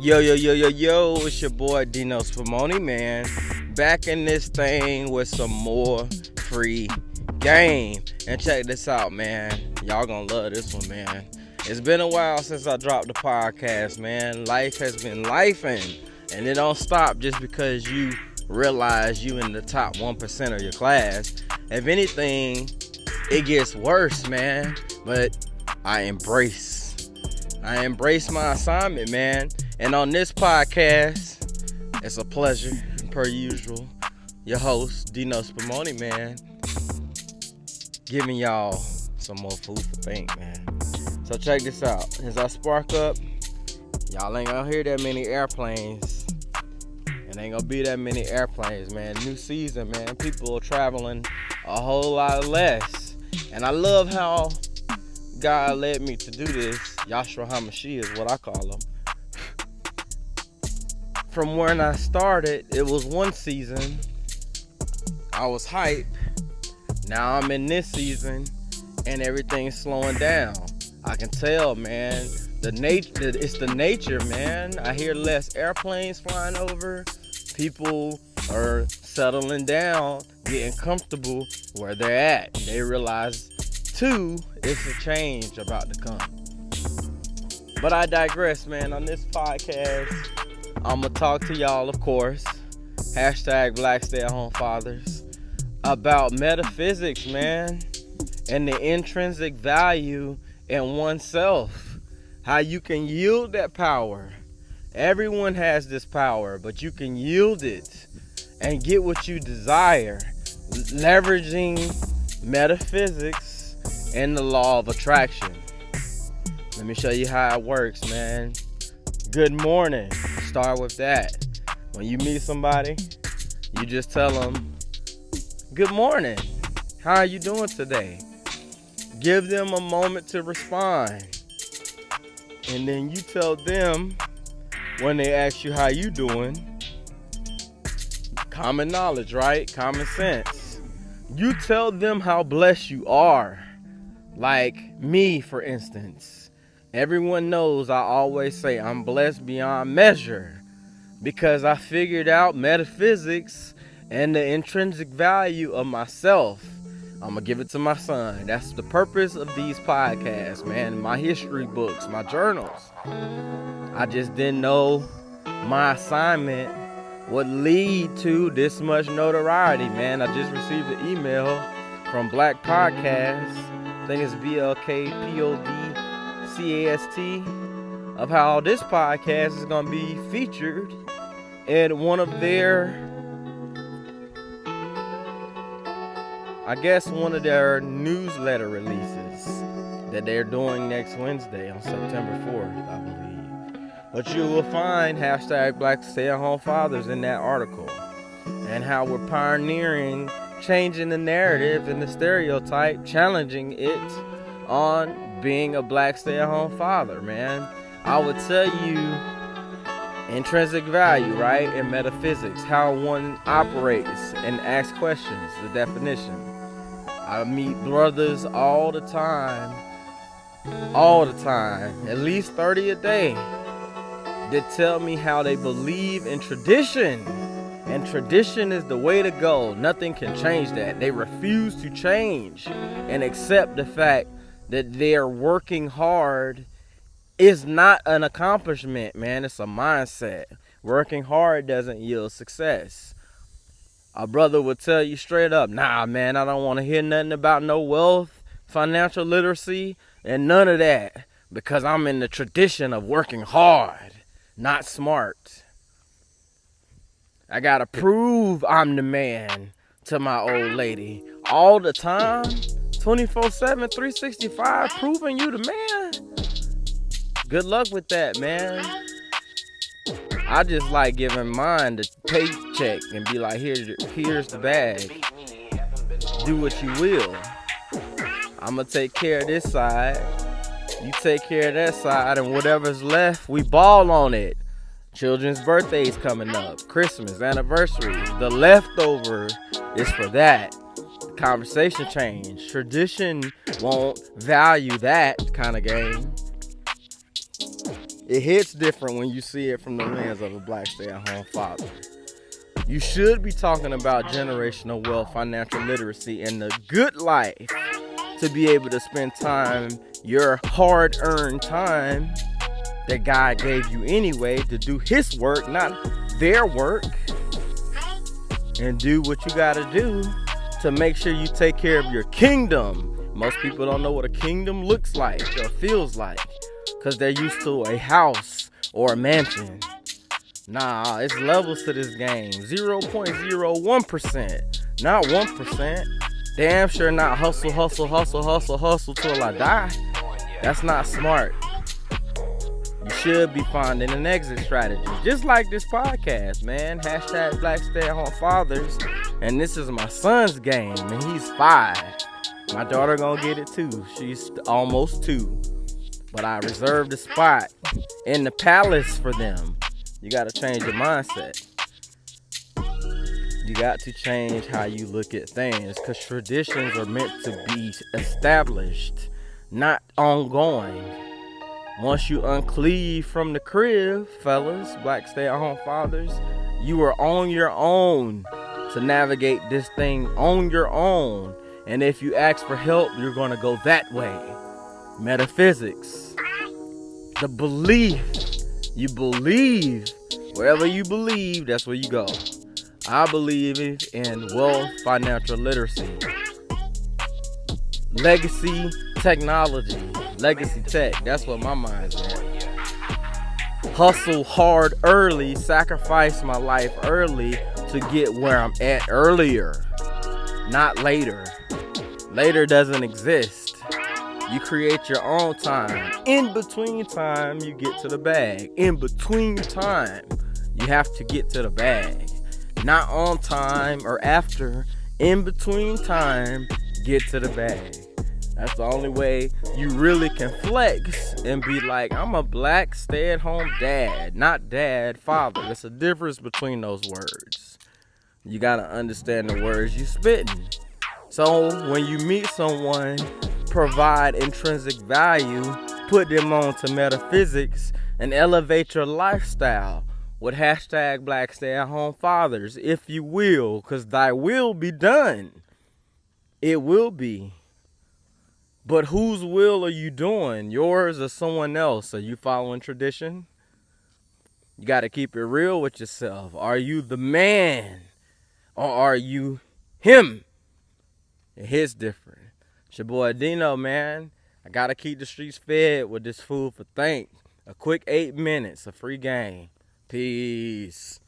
Yo, it's your boy Dino Spumoni, man. Back in this thing with some more free game. And check this out, man. Y'all gonna love this one, man. It's been a while since I dropped the podcast, man. Life has been lifing, and it don't stop just because you realize you in the top 1% of your class. If anything, it gets worse, man. But I embrace my assignment, man. And on this podcast, it's a pleasure, per usual. Your host, Dino Spumoni, man. Giving y'all some more food for think, man. So check this out. As I spark up, y'all ain't gonna hear that many airplanes. And ain't gonna be that many airplanes, man. New season, man. People are traveling a whole lot less. And I love how God led me to do this. Yahshua HaMashiach is what I call him. From when I started, it was one season. I was hype. Now I'm in this season, and everything's slowing down. I can tell, man. It's the nature, man. I hear less airplanes flying over. People are settling down, getting comfortable where they're at. They realize, too, it's a change about to come. But I digress, man. On this podcast, I'm going to talk to y'all, of course, hashtag Black Stay-at-Home Fathers, about metaphysics, man, and the intrinsic value in oneself. How you can yield that power. Everyone has this power, but you can yield it and get what you desire, leveraging metaphysics and the law of attraction. Let me show you how it works, man. Good morning. Start with that. When you meet somebody, you just tell them, good morning. How are you doing today? Give them a moment to respond. And then you tell them, when they ask you how you doing, common knowledge, right? Common sense. You tell them how blessed you are. Like me, for instance. Everyone knows I always say I'm blessed beyond measure because I figured out metaphysics and the intrinsic value of myself. I'm going to give it to my son. That's the purpose of these podcasts, man. My history books, my journals. I just didn't know my assignment would lead to this much notoriety, man. I just received an email from Black Podcast. I think it's BLKPODCAST, of how this podcast is going to be featured in one of their, one of their newsletter releases that they're doing next Wednesday on September 4th, I believe. But you will find hashtag Black Stay-at-Home Fathers in that article, and how we're pioneering changing the narrative and the stereotype, challenging it on being a black stay-at-home father, man. I would tell you intrinsic value, right, and metaphysics, how one operates and asks questions, the definition. I meet brothers all the time, at least 30 a day, that tell me how they believe in tradition. And tradition is the way to go. Nothing can change that. They refuse to change and accept the fact that they're working hard is not an accomplishment, man. It's a mindset. Working hard doesn't yield success. A brother would tell you straight up, nah, man, I don't want to hear nothing about no wealth, financial literacy, and none of that, because I'm in the tradition of working hard, not smart. I gotta prove I'm the man to my old lady all the time, 24/7, 365, proving you the man. Good luck with that, man. I just like giving mine the paycheck and be like, here's the bag. Do what you will. I'm gonna take care of this side. You take care of that side, and whatever's left, we ball on it. Children's birthdays coming up, Christmas, anniversaries. The leftover is for that. Conversation change. Tradition won't value that kind of game. It hits different when you see it from the lens of a black stay-at-home father. You should be talking about generational wealth, financial literacy, and the good life to be able to spend time, your hard-earned time that God gave you anyway, to do his work, not their work, and do what you gotta do to make sure you take care of your kingdom. Most people don't know what a kingdom looks like or feels like because they're used to a house or a mansion. Nah, it's levels to this game. 0.01%, not 1%. Damn sure not hustle till I die. That's not smart. You should be finding an exit strategy. Just like this podcast, man. Hashtag Black Stay-at-Home Fathers. And this is my son's game, and he's 5. My daughter gonna get it too. She's almost 2. But I reserved a spot in the palace for them. You gotta change your mindset. You got to change how you look at things, because traditions are meant to be established, not ongoing. Once you uncleave from the crib, fellas, black stay-at-home fathers, you are on your own to navigate this thing on your own. And if you ask for help, you're going to go that way. Metaphysics. The belief. You believe. Wherever you believe, that's where you go. I believe in wealth, financial literacy. Legacy technology. Legacy tech. That's what my mind's at. Hustle hard early. Sacrifice my life early to get where I'm at earlier. Not later. Later doesn't exist. You create your own time. In between time, you get to the bag. In between time, you have to get to the bag. Not on time or after. In between time, get to the bag. That's the only way you really can flex and be like, I'm a black stay-at-home dad. Not dad, father. There's a difference between those words. You gotta understand the words you spitting. So when you meet someone, provide intrinsic value, put them on to metaphysics, and elevate your lifestyle with hashtag black stay-at-home fathers, if you will, because thy will be done. It will be. But whose will are you doing? Yours or someone else? Are you following tradition? You got to keep it real with yourself. Are you the man or are you him? It hits different. It's your boy Dino, man. I got to keep the streets fed with this food for thought. A quick 8 minutes, a free game. Peace.